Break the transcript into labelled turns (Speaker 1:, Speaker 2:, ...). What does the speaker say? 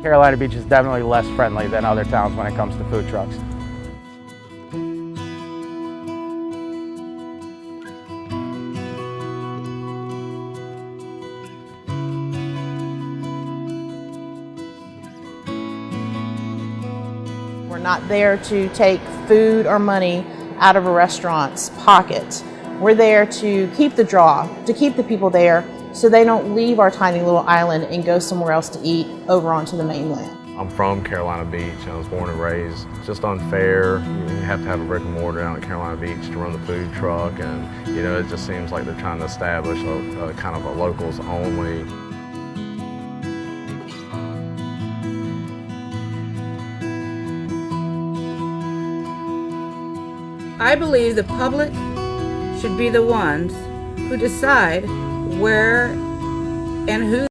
Speaker 1: Carolina Beach is definitely less friendly than other towns when it comes to food trucks.
Speaker 2: We're not there to take food or money out of a restaurant's pocket. We're there to keep the draw, to keep the people there so they don't leave our tiny little island and go somewhere else to eat over onto the mainland.
Speaker 3: I'm from Carolina Beach. I was born and raised. It's just unfair. You have to have a brick-and-mortar down at Carolina Beach to run the food truck, and it just seems like they're trying to establish a kind of a locals only.
Speaker 4: I believe the public should be the ones who decide where and who